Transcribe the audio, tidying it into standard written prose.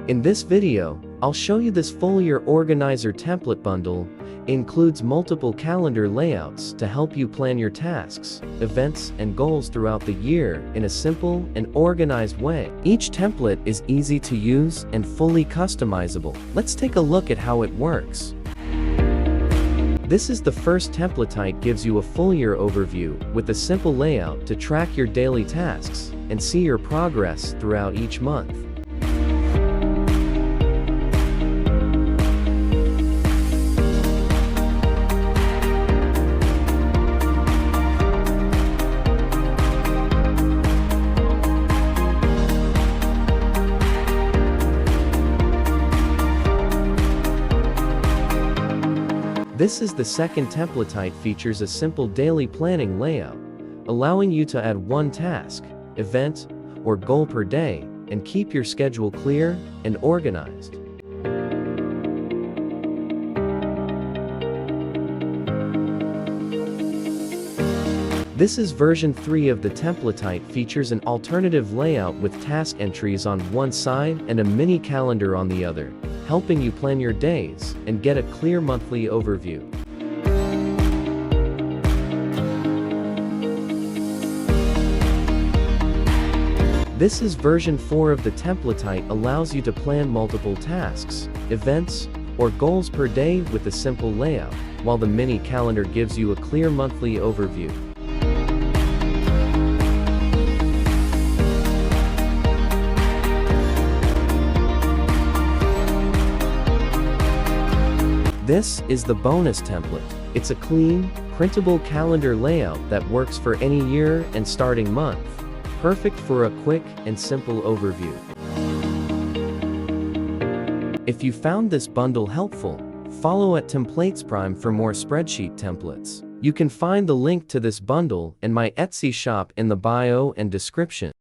In this video, I'll show you this folio organizer template bundle. Includes multiple calendar layouts to help you plan your tasks, events, and goals throughout the year in a simple and organized way. Each template is easy to use and fully customizable. Let's take a look at how it works. This is the first template type, gives you a full year overview with a simple layout to track your daily tasks and see your progress throughout each month. This is the second template type, features a simple daily planning layout, allowing you to add one task, event, or goal per day, and keep your schedule clear and organized. This is version 3 of the template type, features an alternative layout with task entries on one side and a mini calendar on the other, helping you plan your days and get a clear monthly overview. This is version 4 of the template type, allows you to plan multiple tasks, events, or goals per day with a simple layout, while the mini calendar gives you a clear monthly overview. This is the bonus template. It's a clean, printable calendar layout that works for any year and starting month. Perfect for a quick and simple overview. If you found this bundle helpful, follow at Templates Prime for more spreadsheet templates. You can find the link to this bundle and my Etsy shop in the bio and description.